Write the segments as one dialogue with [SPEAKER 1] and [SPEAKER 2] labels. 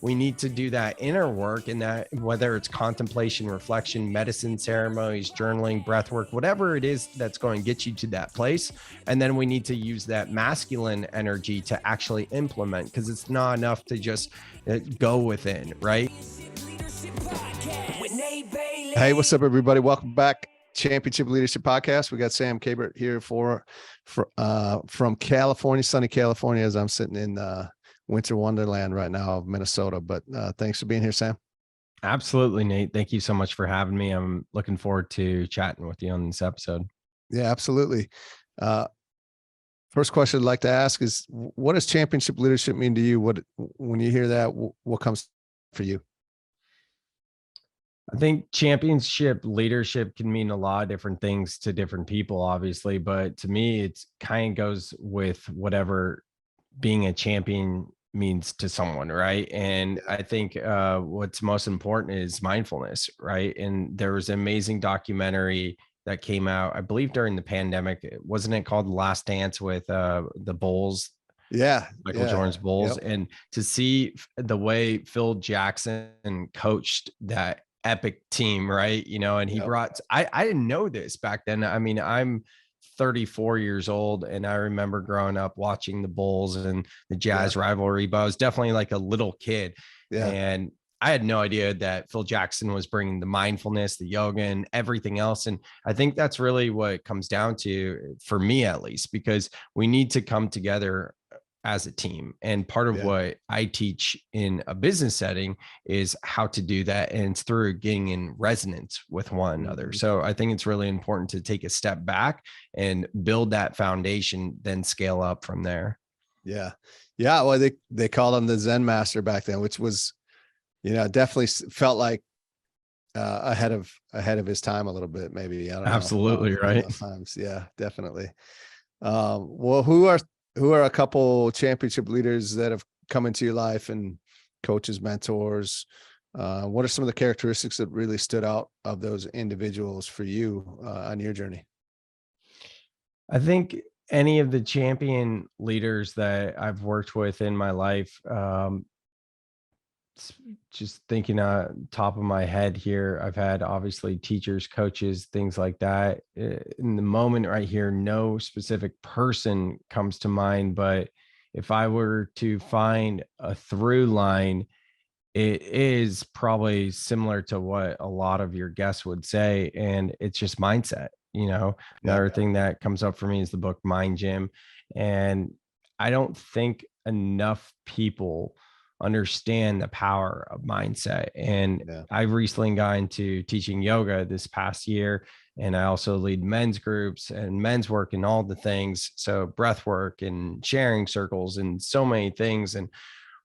[SPEAKER 1] we need to do that inner work, and that whether it's contemplation, reflection, medicine ceremonies, journaling, breath work, whatever it is that's going to get you to that place. And then we need to use that masculine energy to actually implement, because it's not enough to just go within, right?
[SPEAKER 2] Hey, what's up, everybody? Welcome back. Championship Leadership Podcast. We got Sam Kabert here from California, sunny California, as I'm sitting in winter wonderland right now of Minnesota. But thanks for being here, Sam.
[SPEAKER 1] Absolutely, Nate. Thank you so much for having me. I'm looking forward to chatting with you on this episode.
[SPEAKER 2] Yeah, absolutely. First question I'd like to ask is, what does championship leadership mean to you? When you hear that, what comes for you?
[SPEAKER 1] I think championship leadership can mean a lot of different things to different people, obviously, but to me, it's kind of goes with whatever being a champion means to someone, right? And I think what's most important is mindfulness, right? And there was an amazing documentary that came out, I believe, during the pandemic. Wasn't it called Last Dance with the Bulls? Michael Jordan's Bulls. Yep. And to see the way Phil Jackson coached that epic team, right? You know, and he brought, I didn't know this back then. I mean, I'm 34 years old, and I remember growing up watching the Bulls and the Jazz rivalry, but I was definitely like a little kid. And I had no idea that Phil Jackson was bringing the mindfulness, the yoga, and everything else. And I think that's really what it comes down to, for me at least, because we need to come together as a team. And part of what I teach in a business setting is how to do that. And it's through getting in resonance with one another. So I think it's really important to take a step back and build that foundation, then scale up from there.
[SPEAKER 2] Yeah. Well, they called him the Zen master back then, which was, definitely felt like ahead of his time a little bit, maybe. I don't know.
[SPEAKER 1] Absolutely. Right.
[SPEAKER 2] Times. Yeah, definitely. Well, who are a couple championship leaders that have come into your life, and coaches, mentors? What are some of the characteristics that really stood out of those individuals for you on your journey?
[SPEAKER 1] I think any of the champion leaders that I've worked with in my life, just thinking top of my head here, I've had obviously teachers, coaches, things like that. In the moment right here, no specific person comes to mind, but if I were to find a through line, it is probably similar to what a lot of your guests would say, and it's just mindset. Another thing that comes up for me is the book Mind Gym, and I don't think enough people understand the power of mindset. And I've recently got into teaching yoga this past year, and I also lead men's groups and men's work and all the things. So breath work and sharing circles and so many things. And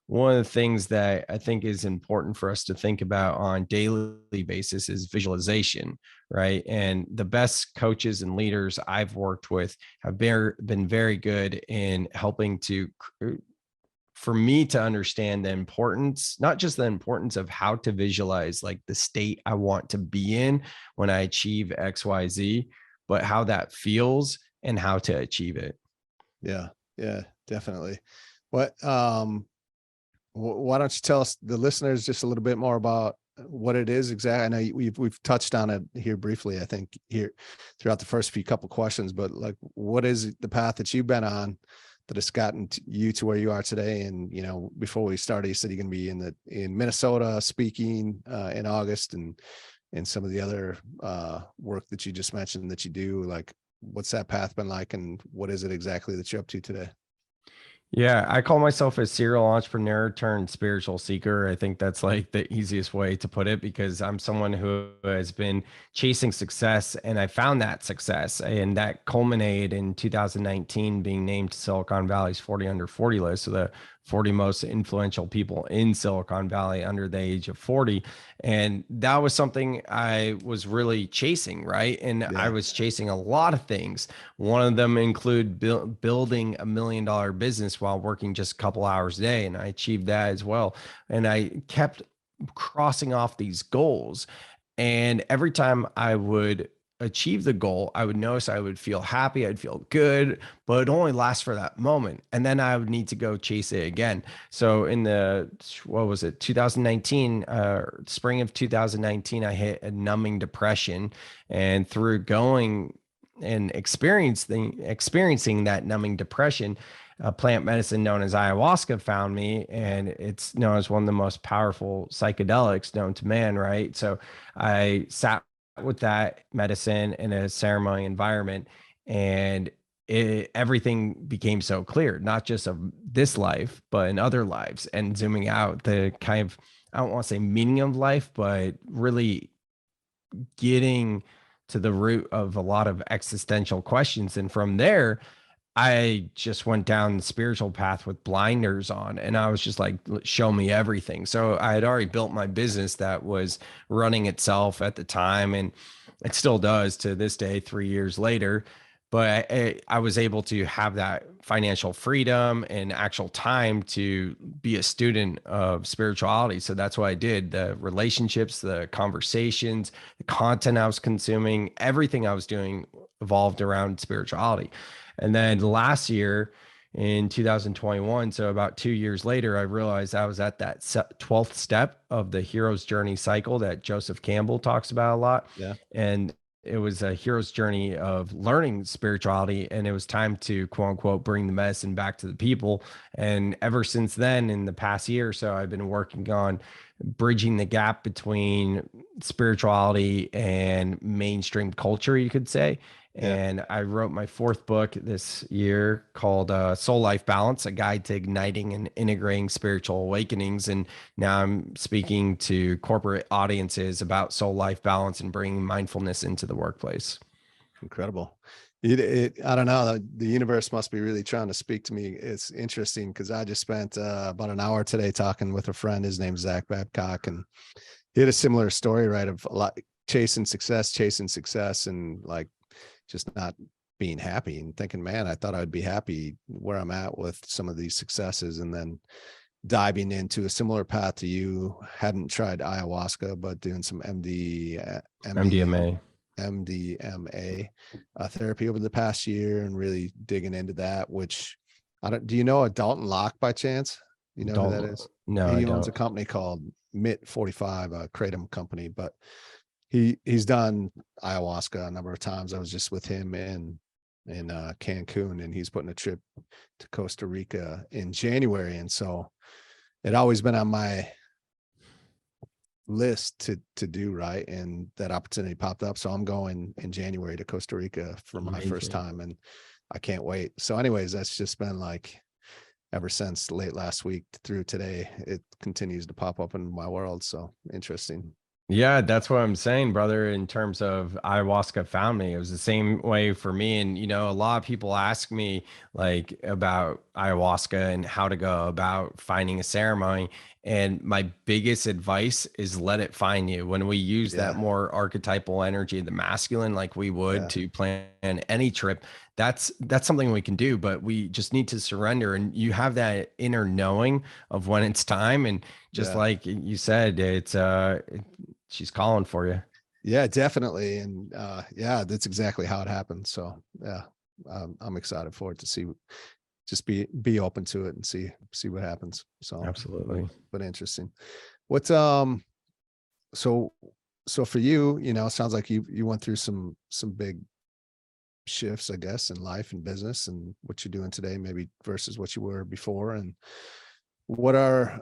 [SPEAKER 1] one of the things that I think is important for us to think about on a daily basis is visualization, right? And the best coaches and leaders I've worked with have been very good in helping for me to understand the importance, not just the importance of how to visualize like the state I want to be in when I achieve XYZ, but how that feels and how to achieve it.
[SPEAKER 2] Yeah, definitely. Why don't you tell us, the listeners, just a little bit more about what it is exactly? I know we've touched on it here briefly, I think, here throughout the first few couple questions, but like, what is the path that you've been on that has gotten you to where you are today? And, before we started, you said you're going to be in Minnesota speaking in August, and some of the other work that you just mentioned that you do. Like, what's that path been like, and what is it exactly that you're up to today?
[SPEAKER 1] Yeah, I call myself a serial entrepreneur turned spiritual seeker. I think that's like the easiest way to put it, because I'm someone who has been chasing success, and I found that success, and that culminated in 2019 being named to Silicon Valley's 40 under 40 list. So the 40 most influential people in Silicon Valley under the age of 40. And that was something I was really chasing, right? And I was chasing a lot of things. One of them include building $1 million business while working just a couple hours a day. And I achieved that as well. And I kept crossing off these goals. And every time I would achieve the goal, I would notice I would feel happy, I'd feel good, but it only lasts for that moment. And then I would need to go chase it again. So in the, what was it, 2019, spring of 2019, I hit a numbing depression. And through going and experiencing that numbing depression, a plant medicine known as ayahuasca found me, and it's known as one of the most powerful psychedelics known to man, right? So I sat with that medicine in a ceremony environment, and everything became so clear, not just of this life, but in other lives, and zooming out, the kind of, I don't want to say meaning of life, but really getting to the root of a lot of existential questions. And from there, I just went down the spiritual path with blinders on, and I was just like, show me everything. So I had already built my business that was running itself at the time, and it still does to this day, 3 years later. But I was able to have that financial freedom and actual time to be a student of spirituality. So that's what I did. The relationships, the conversations, the content I was consuming, everything I was doing evolved around spirituality. And then last year in 2021, so about 2 years later, I realized I was at that 12th step of the hero's journey cycle that Joseph Campbell talks about a lot.
[SPEAKER 2] Yeah.
[SPEAKER 1] And it was a hero's journey of learning spirituality, and it was time to quote unquote bring the medicine back to the people. And ever since then, in the past year or so, I've been working on bridging the gap between spirituality and mainstream culture, you could say.
[SPEAKER 2] Yeah.
[SPEAKER 1] And I wrote my fourth book this year called Soul Life Balance, a guide to igniting and integrating spiritual awakenings. And now I'm speaking to corporate audiences about soul life balance and bringing mindfulness into the workplace.
[SPEAKER 2] Incredible. I don't know, the universe must be really trying to speak to me. It's interesting because I just spent about an hour today talking with a friend. His name's Zach Babcock, and he had a similar story, right? Of a lot chasing success, and like just not being happy and thinking, man, I thought I'd be happy where I'm at with some of these successes. And then diving into a similar path to you, hadn't tried ayahuasca, but doing some
[SPEAKER 1] MDMA.
[SPEAKER 2] MDMA therapy over the past year, and really digging into that, which do you know a Dalton Locke by chance? You know who that is?
[SPEAKER 1] No,
[SPEAKER 2] he owns a company called MIT 45, a kratom company, but he's done ayahuasca a number of times. I was just with him in Cancun, and he's putting a trip to Costa Rica in January. And so it always been on my list to do, right? And that opportunity popped up. So I'm going in January to Costa Rica for my first time, and I can't wait. So anyways, that's just been like, ever since late last week through today, it continues to pop up in my world. So interesting.
[SPEAKER 1] Yeah, that's what I'm saying, brother. In terms of ayahuasca found me, it was the same way for me. And, a lot of people ask me like about ayahuasca and how to go about finding a ceremony. And my biggest advice is let it find you. When we use that more archetypal energy of the masculine, like we would to plan any trip, that's something we can do, but we just need to surrender. And you have that inner knowing of when it's time. And just like you said, she's calling for you.
[SPEAKER 2] Yeah, definitely. And that's exactly how it happened. So I'm excited for it to see, just be open to it and see what happens. So
[SPEAKER 1] absolutely.
[SPEAKER 2] But interesting. What so for you, it sounds like you went through some big shifts, I guess, in life and business, and what you're doing today maybe versus what you were before. And what are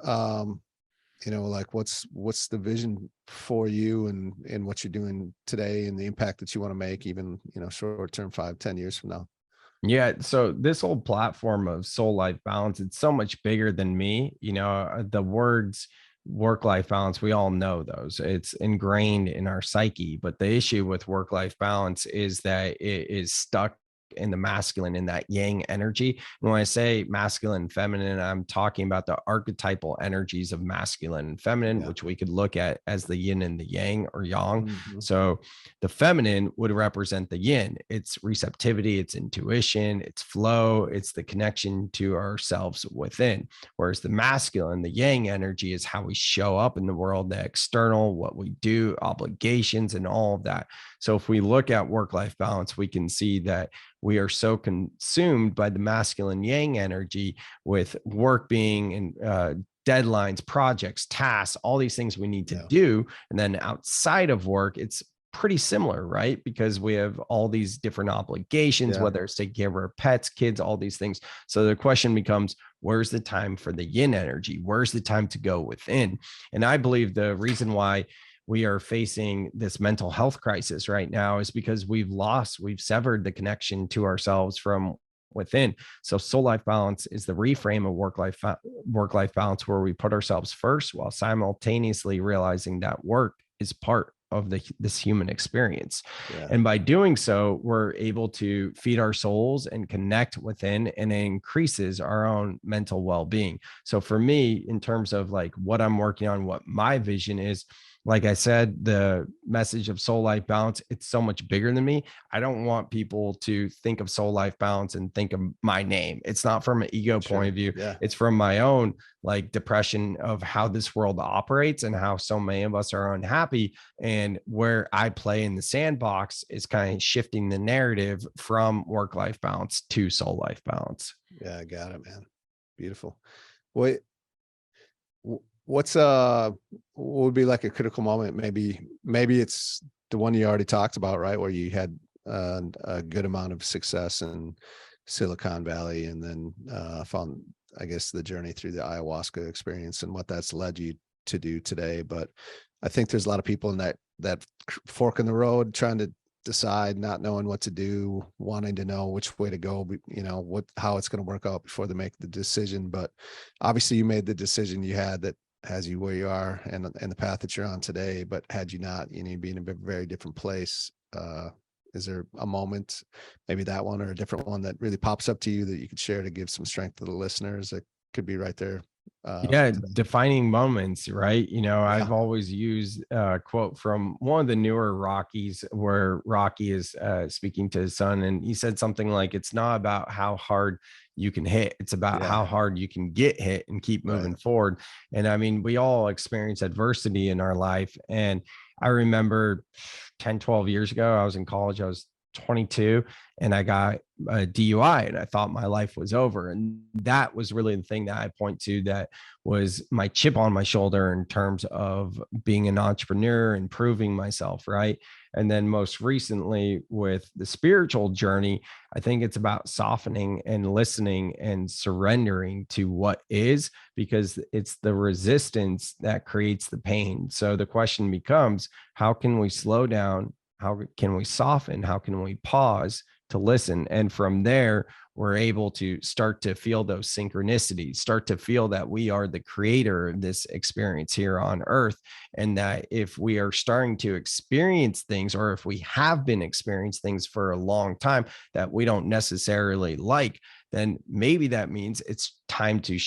[SPEAKER 2] like what's the vision for you and what you're doing today, and the impact that you want to make, even short term, 5-10 years from now?
[SPEAKER 1] Yeah. So this whole platform of soul life balance, it's so much bigger than me. The words work-life balance, we all know those. It's ingrained in our psyche. But the issue with work-life balance is that it is stuck in the masculine, in that yang energy. And when I say masculine and feminine, I'm talking about the archetypal energies of masculine and feminine, which we could look at as the yin and the yang, or yang. So the feminine would represent the yin. It's receptivity, it's intuition, it's flow, it's the connection to ourselves within. Whereas the masculine, the yang energy, is how we show up in the world, the external, what we do, obligations, and all of that. So if we look at work-life balance, we can see that we are so consumed by the masculine yang energy, with work being and deadlines, projects, tasks, all these things we need to do. And then outside of work, it's pretty similar, right? Because we have all these different obligations, whether it's taking care of our pets, kids, all these things. So the question becomes, where's the time for the yin energy? Where's the time to go within? And I believe the reason why we are facing this mental health crisis right now is because we've severed the connection to ourselves from within. So soul life balance is the reframe of work life balance, where we put ourselves first while simultaneously realizing that work is part of this human experience. And by doing so, we're able to feed our souls and connect within, and it increases our own mental well-being. So for me, in terms of like what I'm working on, what my vision is, like I said, the message of soul life balance, it's so much bigger than me. I don't want people to think of soul life balance and think of my name. It's not from an ego point of view. It's from my own like depression of how this world operates and how so many of us are unhappy. And where I play in the sandbox is kind of shifting the narrative from work-life balance to soul life balance.
[SPEAKER 2] Yeah, I got it, man. Beautiful. What would be like a critical moment? Maybe it's the one you already talked about, right? Where you had a good amount of success in Silicon Valley, and then found, I guess, the journey through the ayahuasca experience and what that's led you to do today. But I think there's a lot of people in that fork in the road, trying to decide, not knowing what to do, wanting to know which way to go, how it's going to work out before they make the decision. But obviously you made the decision you had that has you where you are and the path that you're on today. But had you not, you'd be in a very different place. Is there a moment, maybe that one or a different one, that really pops up to you that you could share to give some strength to the listeners? That could be right there.
[SPEAKER 1] Defining moments, right? I've always used a quote from one of the newer Rockies, where Rocky is speaking to his son, and he said something like, it's not about how hard you can hit, it's about how hard you can get hit and keep moving forward. And I mean, we all experience adversity in our life. And I remember 10, 12 years ago, I was in college, I was 22, and I got a DUI, and I thought my life was over. And that was really the thing that I point to, that was my chip on my shoulder in terms of being an entrepreneur and proving myself, right? And then most recently with the spiritual journey, I think it's about softening and listening and surrendering to what is, because it's the resistance that creates the pain. So the question becomes, how can we slow down? How can we soften? How can we pause to listen? And from there, we're able to start to feel those synchronicities, start to feel that we are the creator of this experience here on earth. And that if we are starting to experience things, or if we have been experiencing things for a long time that we don't necessarily like, then maybe that means it's time to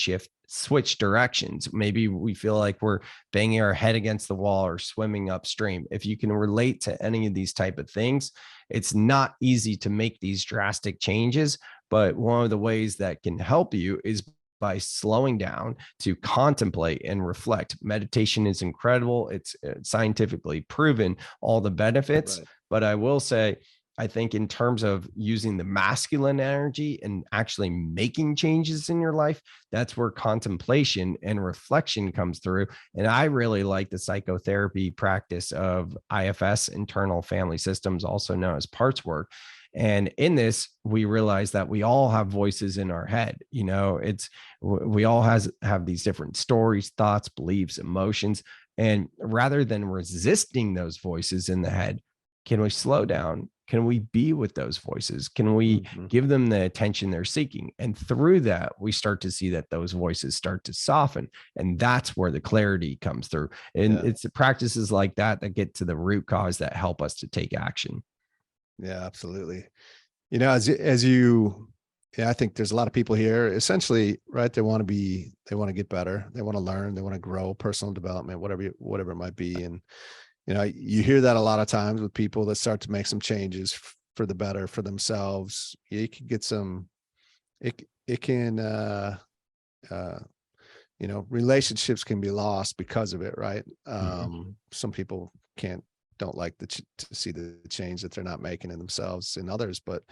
[SPEAKER 1] switch directions. Maybe we feel like we're banging our head against the wall or swimming upstream. If you can relate to any of these type of things, it's not easy to make these drastic changes. But one of the ways that can help you is by slowing down to contemplate and reflect. Meditation is incredible. It's scientifically proven, all the benefits. Right. But I will say, I think in terms of using the masculine energy and actually making changes in your life, that's where contemplation and reflection comes through. And I really like the psychotherapy practice of IFS, internal family systems, also known as parts work. And in this, we realize that we all have voices in our head. We all have these different stories, thoughts, beliefs, emotions. And rather than resisting those voices in the head, can we slow down? Can we be with those voices? Can we give them the attention they're seeking? And through that, we start to see that those voices start to soften. And that's where the clarity comes through. And it's the practices like that that get to the root cause that help us to take action.
[SPEAKER 2] Yeah, absolutely. As you, yeah, I think there's a lot of people here essentially, right? They want to get better. They want to learn, they want to grow, personal development, whatever it might be. And, you hear that a lot of times with people that start to make some changes for the better for themselves. You can get it can, relationships can be lost because of it. Right. Some people don't like to see the change that they're not making in themselves and others, but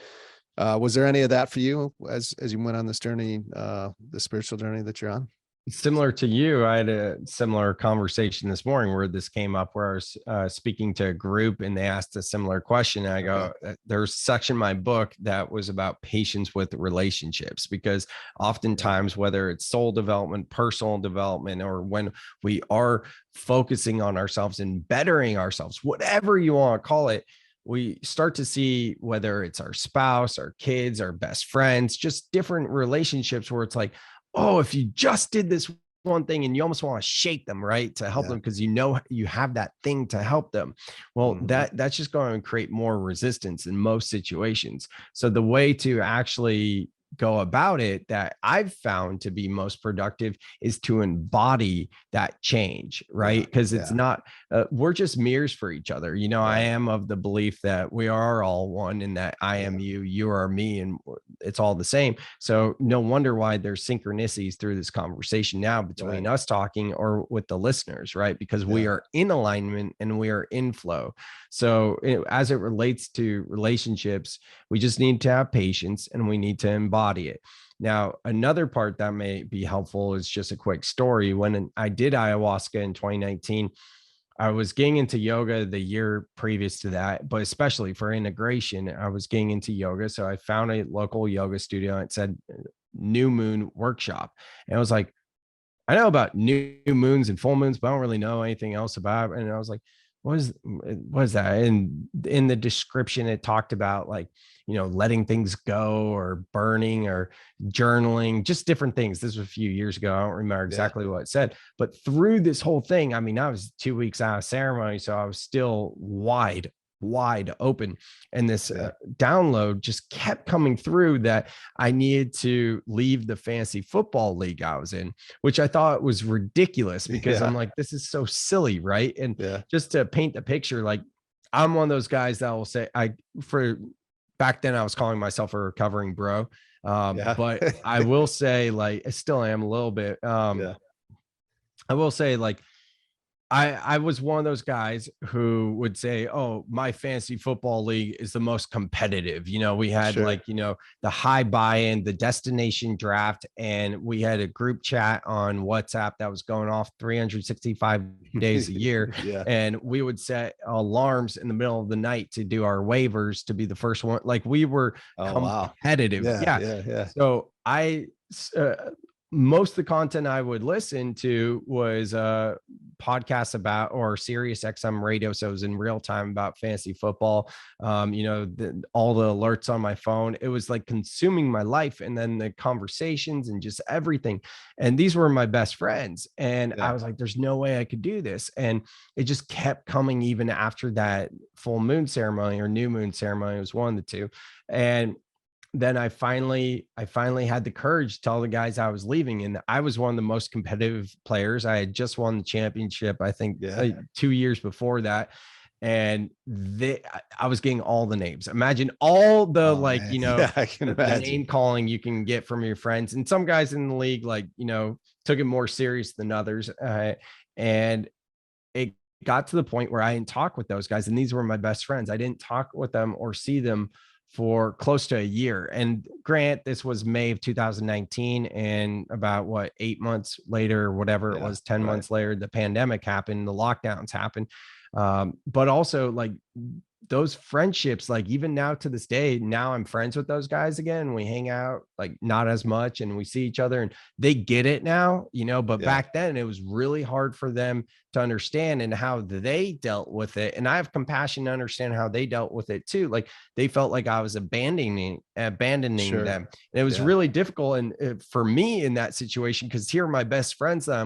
[SPEAKER 2] was there any of that for you as you went on this journey, the spiritual journey that you're on?
[SPEAKER 1] Similar to you, I had a similar conversation this morning where this came up, where I was speaking to a group and they asked a similar question. And I go, there's a section in my book that was about patience with relationships, because oftentimes, whether it's soul development, personal development, or when we are focusing on ourselves and bettering ourselves, whatever you want to call it, we start to see whether it's our spouse, our kids, our best friends, just different relationships where it's like, oh, if you just did this one thing, and you almost want to shake them, right, to help them, because you have that thing to help them. Well, that's just going to create more resistance in most situations. So the way to actually go about it that I've found to be most productive is to embody that change, right? Because it's not, we're just mirrors for each other. I am of the belief that we are all one, and that I am you, you are me, and it's all the same. So no wonder why there's synchronicities through this conversation now between us talking or with the listeners, right? Because we are in alignment and we are in flow. So as it relates to relationships, we just need to have patience and we need to embody it. Now, another part that may be helpful is just a quick story. When I did ayahuasca in 2019, I was getting into yoga the year previous to that, but especially for integration, I was getting into yoga. So I found a local yoga studio and it said new moon workshop. And I was like, I know about new moons and full moons, but I don't really know anything else about it. And I was like, what is that? And in the description, it talked about like, letting things go or burning or journaling, just different things. This was a few years ago. I don't remember exactly what it said, but through this whole thing, I mean, I was 2 weeks out of ceremony, so I was still wide open. And this download just kept coming through that I needed to leave the fantasy football league I was in, which I thought was ridiculous, because I'm like, this is so silly, right? And just to paint the picture, like, I'm one of those guys that will say, back then I was calling myself a recovering bro. But I will say, like, I still am a little bit. I will say, like, I was one of those guys who would say, oh, my fantasy football league is the most competitive. We had the high buy-in, the destination draft, and we had a group chat on WhatsApp that was going off 365 days a year. And we would set alarms in the middle of the night to do our waivers to be the first one. Like, we were competitive. So most of the content I would listen to was podcasts about, or Sirius XM radio. So it was in real time about fantasy football. All the alerts on my phone, it was like consuming my life, and then the conversations and just everything. And these were my best friends. And I was like, there's no way I could do this. And it just kept coming even after that full moon ceremony or new moon ceremony. It was one of the two. And then I finally had the courage to tell the guys I was leaving. And I was one of the most competitive players. I had just won the championship, I think 2 years before that. And I was getting all the names. Imagine all the I can imagine the name calling you can get from your friends. And some guys in the league, took it more serious than others. And it got to the point where I didn't talk with those guys. And these were my best friends. I didn't talk with them or see them for close to a year. And grant, this was May of 2019, and about 8 months later, or whatever it was, 10 months later, the pandemic happened, the lockdowns happened. But also, like, those friendships, like, even now to this day, now I'm friends with those guys again. We hang out, like, not as much, and we see each other, and they get it now, but back then it was really hard for them to understand and how they dealt with it. And I have compassion to understand how they dealt with it too. Like, they felt like I was abandoning them. And it was really difficult. And for me in that situation, because here are my best friends that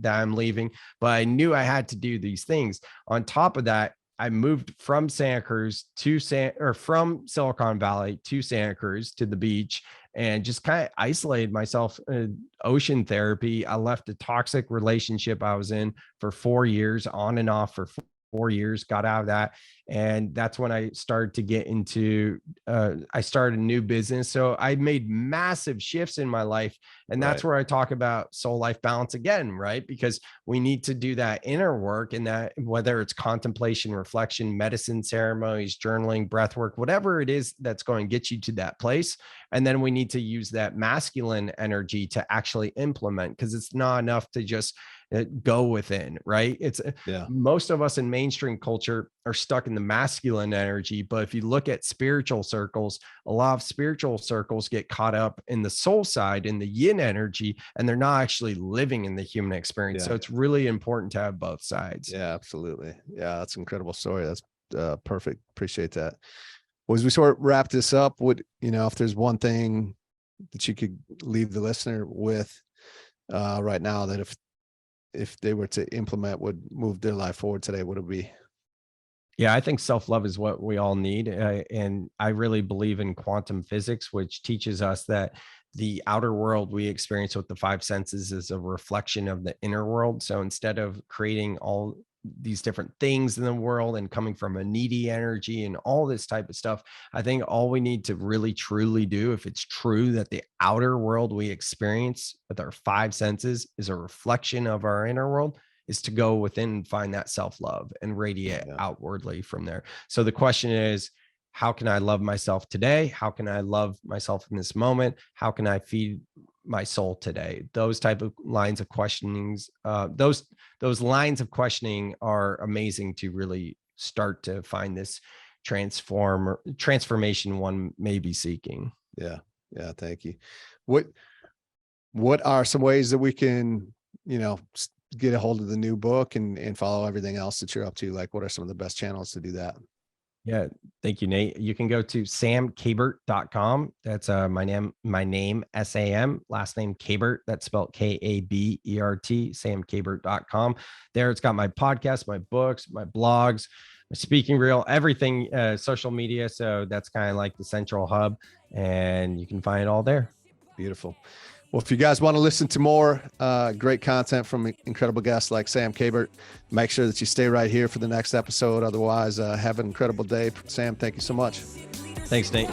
[SPEAKER 1] I'm leaving, but I knew I had to do these things. On top of that, I moved from Santa Cruz to from Silicon Valley to Santa Cruz to the beach, and just kind of isolated myself. Ocean therapy. I left a toxic relationship I was in for 4 years, on and off for 4 years, got out of that. And that's when I started to get into, I started a new business. So I made massive shifts in my life. And that's where I talk about soul life balance again, right? Because we need to do that inner work, and that whether it's contemplation, reflection, medicine ceremonies, journaling, breath work, whatever it is that's going to get you to that place. And then we need to use that masculine energy to actually implement, because it's not enough to just go within, right? It's most of us in mainstream culture are stuck in the masculine energy. But if you look at spiritual circles, a lot of spiritual circles get caught up in the soul side, in the yin energy, and they're not actually living in the human experience. So it's really important to have both sides.
[SPEAKER 2] Yeah, absolutely. Yeah, that's an incredible story. That's perfect. Appreciate that. Well, as we sort of wrap this up, if there's one thing that you could leave the listener with right now, that if they were to implement would move their life forward today, what would it be?
[SPEAKER 1] Yeah, I think self-love is what we all need. And I really believe in quantum physics, which teaches us that the outer world we experience with the five senses is a reflection of the inner world. So instead of creating all these different things in the world and coming from a needy energy and all this type of stuff, I think all we need to really truly do, if it's true that the outer world we experience with our five senses is a reflection of our inner world, is to go within and find that self-love and radiate outwardly from there. So the question is, how can I love myself today? How can I love myself in this moment? How can I feed my soul today? Those type of lines of questionings, those lines of questioning are amazing to really start to find this transformation one may be seeking.
[SPEAKER 2] Yeah. Thank you. What are some ways that we can, get a hold of the new book and follow everything else that you're up to? Like, what are some of the best channels to do that?
[SPEAKER 1] Yeah. Thank you, Nate. You can go to samkabert.com. That's my name, Sam, last name Kabert. That's spelled Kabert, samkabert.com. There it's got my podcast, my books, my blogs, my speaking reel, everything, social media. So that's kind of like the central hub, and you can find it all there.
[SPEAKER 2] Beautiful. Well, if you guys want to listen to more great content from incredible guests like Sam Kabert, make sure that you stay right here for the next episode. Otherwise, have an incredible day. Sam, thank you so much.
[SPEAKER 1] Thanks, Nate.